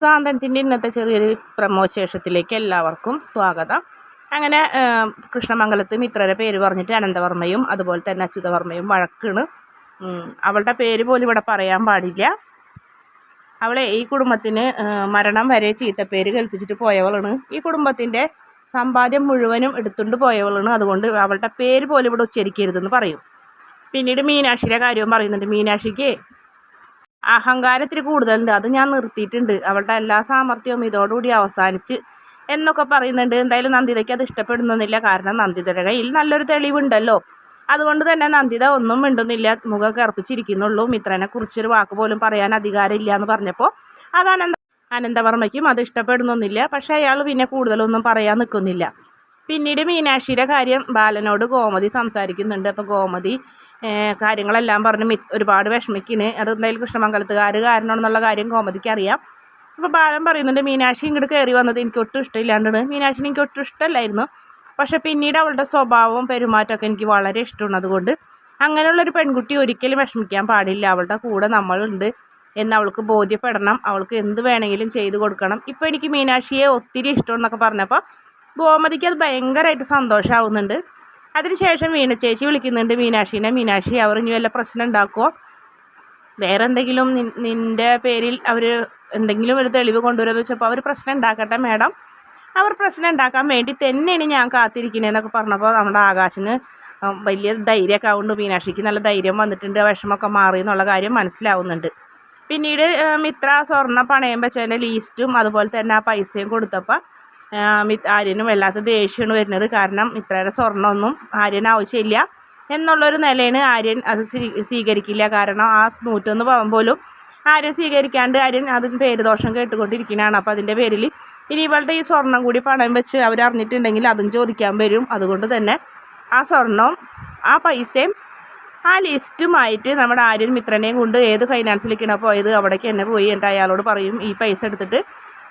സാന്ത്വനത്തിൻ്റെ ഇന്നത്തെ ചെറിയൊരു പ്രമോ ശേഷത്തിലേക്ക് എല്ലാവർക്കും സ്വാഗതം. അങ്ങനെ കൃഷ്ണമംഗലത്ത് മിത്രയുടെ പേര് പറഞ്ഞിട്ട് അനന്തവർമ്മയും അതുപോലെ തന്നെ അച്യുതവർമ്മയും വഴക്കാണ്. അവളുടെ പേര് പോലും ഇവിടെ പറയാൻ പാടില്ല. അവളെ ഈ കുടുംബത്തിന് മരണം വരെ ചീത്തപ്പേര് കൽപ്പിച്ചിട്ട് പോയവളാണ്. ഈ കുടുംബത്തിൻ്റെ സമ്പാദ്യം മുഴുവനും എടുത്തുകൊണ്ട് പോയവളാണ്. അതുകൊണ്ട് അവളുടെ പേര് പോലും ഇവിടെ ഉച്ചരിക്കരുതെന്ന് പറയും. പിന്നീട് മീനാക്ഷിയുടെ കാര്യവും പറയുന്നുണ്ട്. മീനാക്ഷിക്ക് അഹങ്കാരത്തിന് കൂടുതലുണ്ട്, അത് ഞാൻ നിർത്തിയിട്ടുണ്ട്, അവളുടെ എല്ലാ സാമർഥ്യവും ഇതോടുകൂടി അവസാനിച്ച് എന്നൊക്കെ പറയുന്നുണ്ട്. എന്തായാലും നന്ദിതയ്ക്ക് അത് ഇഷ്ടപ്പെടുന്നില്ല. കാരണം നന്ദിതയുടെ കയ്യിൽ നല്ലൊരു തെളിവുണ്ടല്ലോ. അതുകൊണ്ട് തന്നെ നന്ദിത ഒന്നും മിണ്ടുന്നില്ല, മുഖം കറുപ്പിച്ചിരിക്കുന്നുള്ളൂ. മിത്രനെ കുറിച്ചൊരു വാക്ക് പോലും പറയാൻ അധികാരമില്ല എന്ന് പറഞ്ഞപ്പോൾ അത് അനന്തവർമ്മയ്ക്കും അത് ഇഷ്ടപ്പെടുന്നൊന്നുമില്ല. പക്ഷേ അയാൾ പിന്നെ കൂടുതലൊന്നും പറയാൻ നിൽക്കുന്നില്ല. പിന്നീട് മീനാക്ഷിയുടെ കാര്യം ബാലനോട് ഗോമതി സംസാരിക്കുന്നുണ്ട്. അപ്പോൾ ഗോമതി കാര്യങ്ങളെല്ലാം പറഞ്ഞ് ഒരുപാട് വിഷമിക്കുന്നു. അത് എന്തായാലും കൃഷ്ണമംഗലത്തുകാർ കാരണമെന്നുള്ള കാര്യം ഗോമതിക്ക് അറിയാം. അപ്പോൾ ബാലൻ പറയുന്നുണ്ട്, മീനാക്ഷി ഇങ്ങോട്ട് കയറി വന്നത് എനിക്ക് ഒട്ടും ഇഷ്ടമില്ലാണ്ടാണ്. മീനാക്ഷിനെ എനിക്ക് ഒട്ടും ഇഷ്ടമല്ലായിരുന്നു. പക്ഷേ പിന്നീട് അവളുടെ സ്വഭാവവും പെരുമാറ്റമൊക്കെ എനിക്ക് വളരെ ഇഷ്ടമാണ്. അതുകൊണ്ട് അങ്ങനെയുള്ളൊരു പെൺകുട്ടി ഒരിക്കലും വിഷമിക്കാൻ പാടില്ല. അവളുടെ കൂടെ നമ്മളുണ്ട് എന്ന് അവൾക്ക് ബോധ്യപ്പെടണം. അവൾക്ക് എന്ത് വേണമെങ്കിലും ചെയ്തു കൊടുക്കണം. ഇപ്പോൾ എനിക്ക് മീനാക്ഷിയെ ഒത്തിരി ഇഷ്ടമെന്നൊക്കെ പറഞ്ഞപ്പോൾ ഗോമതിക്ക് അത് ഭയങ്കരമായിട്ട് സന്തോഷമാവുന്നുണ്ട്. അതിനുശേഷം വീണ ചേച്ചി വിളിക്കുന്നുണ്ട് മീനാക്ഷിനെ. മീനാക്ഷി, അവർ ഇനി വല്ല പ്രശ്നം ഉണ്ടാക്കുമോ, വേറെ എന്തെങ്കിലും നിൻ്റെ പേരിൽ അവർ എന്തെങ്കിലും ഒരു തെളിവ് കൊണ്ടുവരുമെന്ന് വെച്ചപ്പോൾ അവർ പ്രശ്നം ഉണ്ടാക്കട്ടെ മാഡം, അവർ പ്രശ്നം ഉണ്ടാക്കാൻ വേണ്ടി തന്നെയാണ് ഞാൻ കാത്തിരിക്കണേന്നൊക്കെ പറഞ്ഞപ്പോൾ നമ്മുടെ ആകാശിന് വലിയ ധൈര്യമൊക്കെ ആവുന്നുണ്ട്. മീനാക്ഷിക്ക് നല്ല ധൈര്യം വന്നിട്ടുണ്ട്, വിഷമമൊക്കെ മാറി എന്നുള്ള കാര്യം മനസ്സിലാവുന്നുണ്ട്. പിന്നീട് മിത്ര സ്വർണ്ണ പണയം വെച്ചതിൻ്റെ ലീസ്റ്റും അതുപോലെ തന്നെ ആ പൈസയും കൊടുത്തപ്പോൾ ആര്യനും വല്ലാത്ത ദേഷ്യമാണ് വരുന്നത്. കാരണം മിത്രയുടെ സ്വർണ്ണമൊന്നും ആര്യന് ആവശ്യമില്ല എന്നുള്ളൊരു നിലയാണ്. ആര്യൻ അത് സ്വീകരിക്കില്ല. കാരണം ആ 101 പവൻ പോലും ആര്യൻ സ്വീകരിക്കാണ്ട് ആര്യൻ അതിന് പേര് ദോഷം കേട്ടുകൊണ്ടിരിക്കുന്നതാണ്. അപ്പോൾ അതിൻ്റെ പേരിൽ ഇനി ഇവളുടെ ഈ സ്വർണം കൂടി പണയം വെച്ച് അവരറിഞ്ഞിട്ടുണ്ടെങ്കിൽ അതും ചോദിക്കാൻ വരും. അതുകൊണ്ട് തന്നെ ആ സ്വർണവും ആ പൈസയും ആ ലിസ്റ്റുമായിട്ട് നമ്മുടെ ആര്യൻ മിത്രനെയും കൊണ്ട് ഏത് ഫൈനാൻസിലേക്കാണ് പോയത് അവിടേക്ക് തന്നെ പോയി എന്നിട്ട് അയാളോട് പറയും ഈ പൈസ എടുത്തിട്ട്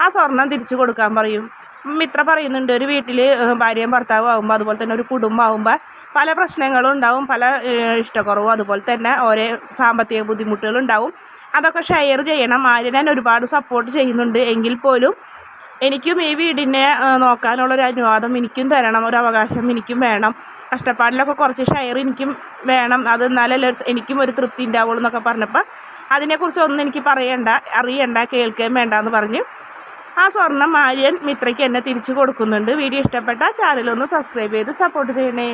ആ സ്വർണം തിരിച്ചു കൊടുക്കാൻ പറയും. മിത്ര പറയുന്നുണ്ട്, ഒരു വീട്ടിൽ ഭാര്യയും ഭർത്താവും ആകുമ്പോൾ അതുപോലെ തന്നെ ഒരു കുടുംബം ആകുമ്പോൾ പല പ്രശ്നങ്ങളും ഉണ്ടാവും, പല ഇഷ്ടക്കുറവും അതുപോലെ തന്നെ ഓരോ സാമ്പത്തിക ബുദ്ധിമുട്ടുകളും ഉണ്ടാവും. അതൊക്കെ ഷെയർ ചെയ്യണം. ആര്യൻ ഒരുപാട് സപ്പോർട്ട് ചെയ്യുന്നുണ്ട്. എങ്കിൽ പോലും എനിക്കും ഈ വീടിനെ നോക്കാനുള്ളൊരു അനുവാദം എനിക്കും തരണം, ഒരു അവകാശം എനിക്കും വേണം, കഷ്ടപ്പാടിലൊക്കെ കുറച്ച് ഷെയർ എനിക്കും വേണം, അത് എന്നാലല്ലേ എനിക്കും ഒരു തൃപ്തി ഉണ്ടാവുള്ളൂ എന്നൊക്കെ പറഞ്ഞപ്പോൾ അതിനെക്കുറിച്ചൊന്നും എനിക്ക് അറിയണ്ട, കേൾക്കുകയും വേണ്ട എന്ന് പറഞ്ഞ് ആ സ്വർണം ആര്യൻ മിത്രയ്ക്ക് എന്നെ തിരിച്ചു കൊടുക്കുന്നുണ്ട്. വീഡിയോ ഇഷ്ടപ്പെട്ടാൽ ചാനലൊന്ന് സബ്സ്ക്രൈബ് ചെയ്ത് സപ്പോർട്ട് ചെയ്യണേ.